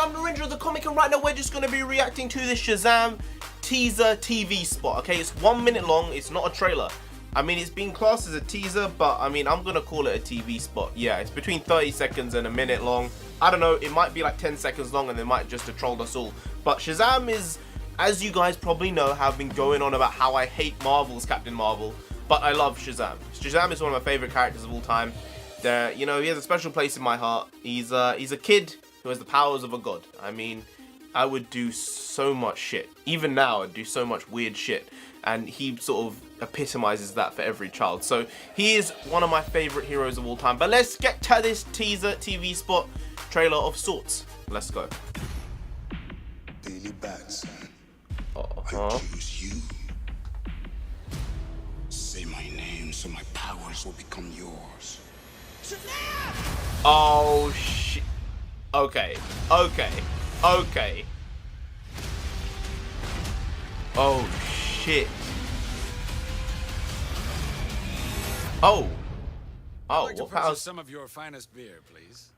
I'm NarendraTheComic, and right now we're just going to be reacting to this Shazam teaser TV spot, okay? It's 1 minute long, it's not a trailer. I mean, it's being classed as a teaser, but I mean, I'm going to call it a TV spot. Yeah, it's between 30 seconds and a minute long. I don't know, it might be like 10 seconds long and they might just have trolled us all. But Shazam is, as you guys probably know, have been going on about how I hate Marvel's Captain Marvel, but I love Shazam. Shazam is one of my favorite characters of all time. You know, he has a special place in my heart. He's a kid who has the powers of a god. I mean, I would do so much shit. Even now, I'd do so much weird shit. And he sort of epitomizes that for every child. So he is one of my favorite heroes of all time. But let's get to this teaser TV spot trailer of sorts. Let's go. Daily bad, son. Uh-huh. I choose you. Say my name so my powers will become yours. Oh shit. Okay. Okay. Okay. Oh shit. Oh. Oh, I'd like to what purchase powers? some of your finest beer, please.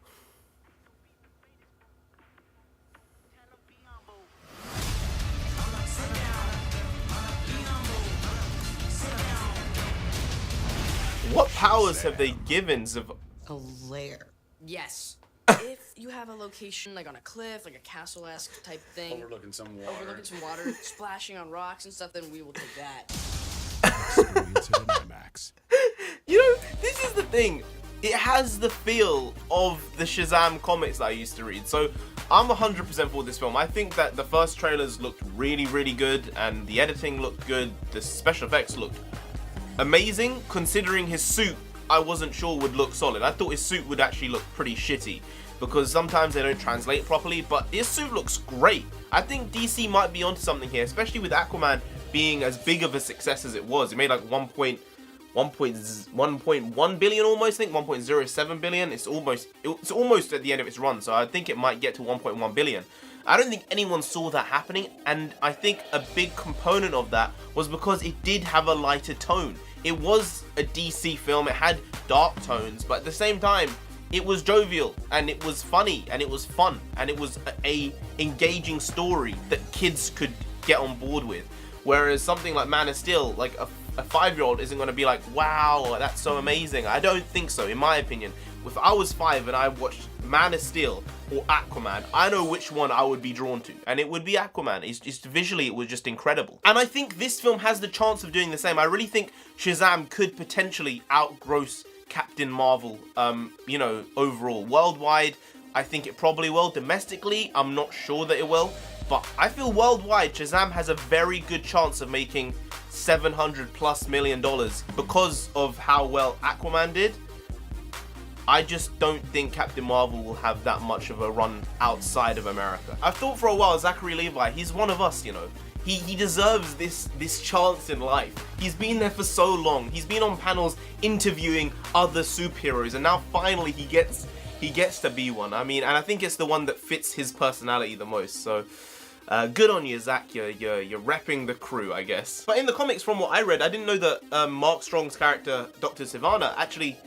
What powers have they given? A lair. Yes. If you have a location like on a cliff, like a castle-esque type thing, Overlooking some water. overlooking some water, splashing on rocks and stuff, then we will take that. Experience it in IMAX. You know, this is the thing. It has the feel of the Shazam comics that I used to read. So I'm 100% for this film. I think that the first trailers looked really, really good, and the editing looked good. The special effects looked amazing, considering his suit I wasn't sure would look solid. I thought his suit would actually look pretty shitty because sometimes they don't translate properly, but his suit looks great. I think DC might be onto something here, especially with Aquaman being as big of a success as it was. It made like 1.1 billion almost, I think 1.07 billion. It's almost at the end of its run, so I think it might get to 1.1 billion. I don't think anyone saw that happening, and I think a big component of that was because it did have a lighter tone. It was a DC film, it had dark tones, but at the same time, it was jovial, and it was funny, and it was fun, and it was a engaging story that kids could get on board with. Whereas something like Man of Steel, like a 5-year-old isn't going to be like, wow, that's so amazing. I don't think so, in my opinion. If I was 5 and I watched Man of Steel or Aquaman, I know which one I would be drawn to, and it would be Aquaman. It's just visually, it was just incredible. And I think this film has the chance of doing the same. I really think Shazam could potentially outgross Captain Marvel, you know, overall. Worldwide, I think it probably will. Domestically, I'm not sure that it will. But I feel worldwide, Shazam has a very good chance of making $700+ million because of how well Aquaman did. I just don't think Captain Marvel will have that much of a run outside of America. I've thought for a while, Zachary Levi, he's one of us, you know. He deserves this chance in life. He's been there for so long. He's been on panels interviewing other superheroes, and now finally he gets to be one. I mean, and I think it's the one that fits his personality the most. So good on you, Zach. You're repping the crew, I guess. But in the comics, from what I read, I didn't know that Mark Strong's character, Dr. Sivana, actually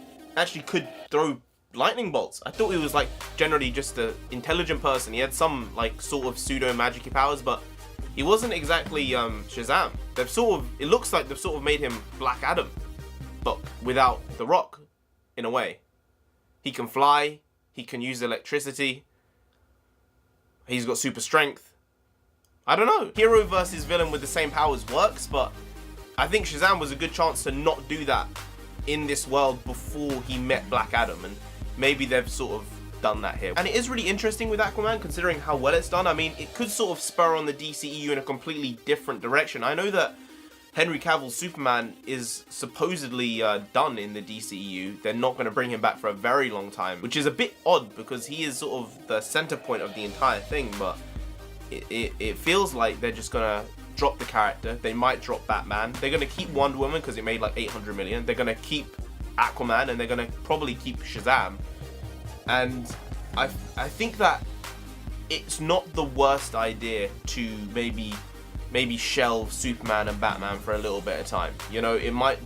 could throw lightning bolts. I thought he was like generally just an intelligent person. He had some like sort of pseudo magic powers, but he wasn't exactly Shazam. It looks like they've sort of made him Black Adam, but without the Rock, in a way. He can fly, he can use electricity, he's got super strength. I don't know. Hero versus villain with the same powers works, but I think Shazam was a good chance to not do that in this world before he met Black Adam, and maybe they've sort of done that here. And it is really interesting with Aquaman, considering how well it's done. I mean, it could sort of spur on the DCEU in a completely different direction. I know that Henry Cavill's Superman is supposedly done in the DCEU. They're not going to bring him back for a very long time, which is a bit odd because he is sort of the center point of the entire thing, but it feels like they're just going to drop the character. They might drop Batman. They're going to keep Wonder Woman because it made like 800 million. They're going to keep Aquaman, and they're going to probably keep Shazam. And I think that it's not the worst idea to maybe shelve Superman and Batman for a little bit of time. You know, it might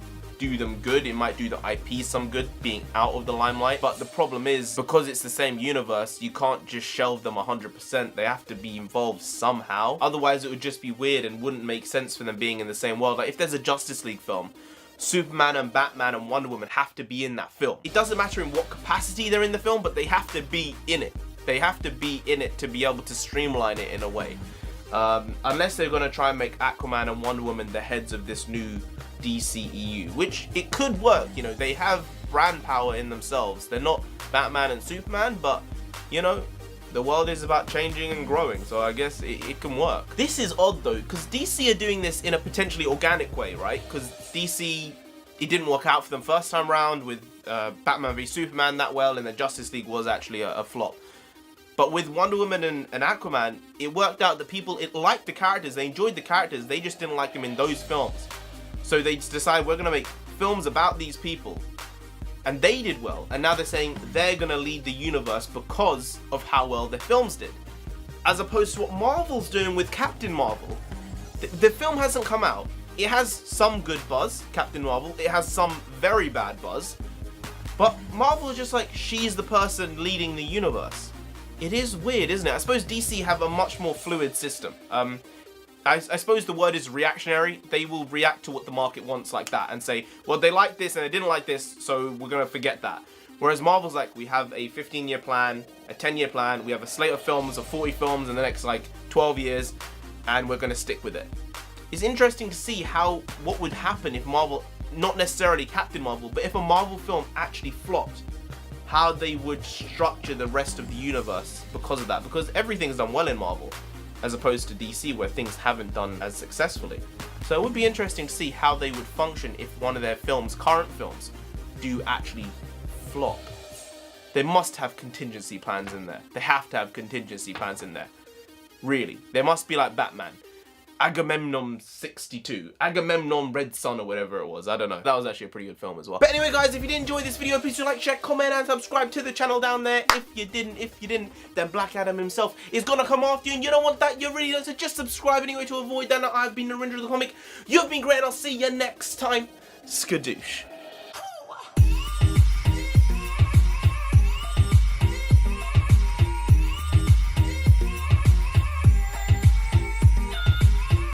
do them good. It might do the IP some good being out of the limelight. But the problem is, because it's the same universe, you can't just shelve them 100%. They have to be involved somehow. Otherwise, it would just be weird and wouldn't make sense for them being in the same world. Like if there's a Justice League film, Superman and Batman and Wonder Woman have to be in that film. It doesn't matter in what capacity they're in the film, but they have to be in it. They have to be in it to be able to streamline it in a way. Unless they're going to try and make Aquaman and Wonder Woman the heads of this new DCEU, which it could work. You know, they have brand power in themselves. They're not Batman and Superman, but, you know, the world is about changing and growing, so I guess it can work. This is odd though, because DC are doing this in a potentially organic way, right? Because DC, it didn't work out for them first time round with Batman v Superman that well, and the Justice League was actually a flop. But with Wonder Woman and Aquaman, it worked out that people liked the characters, they enjoyed the characters, they just didn't like them in those films. So they decided, we're going to make films about these people. And they did well, and now they're saying they're going to lead the universe because of how well their films did. As opposed to what Marvel's doing with Captain Marvel. The film hasn't come out. It has some good buzz, Captain Marvel. It has some very bad buzz. But Marvel is just like, she's the person leading the universe. It is weird, isn't it? I suppose DC have a much more fluid system. I suppose the word is reactionary. They will react to what the market wants like that and say, well, they like this and they didn't like this, so we're going to forget that. Whereas Marvel's like, we have a 15-year plan, a 10-year plan, we have a slate of films of 40 films in the next like 12 years, and we're going to stick with it. It's interesting to see what would happen if Marvel, not necessarily Captain Marvel, but if a Marvel film actually flopped, how they would structure the rest of the universe because of that. Because everything's done well in Marvel, as opposed to DC where things haven't done as successfully. So it would be interesting to see how they would function if one of their films, current films, do actually flop. They must have contingency plans in there. They have to have contingency plans in there. Really. There must be like Batman. Agamemnon 62. Agamemnon Red Sun or whatever it was. I don't know. That was actually a pretty good film as well. But anyway, guys, if you did enjoy this video, please do like, share, comment, and subscribe to the channel down there. If you didn't, then Black Adam himself is gonna come after you, and you don't want that. You really don't. So just subscribe anyway to avoid that. I've been NarendraTheComic. You've been great, and I'll see you next time. Skadoosh.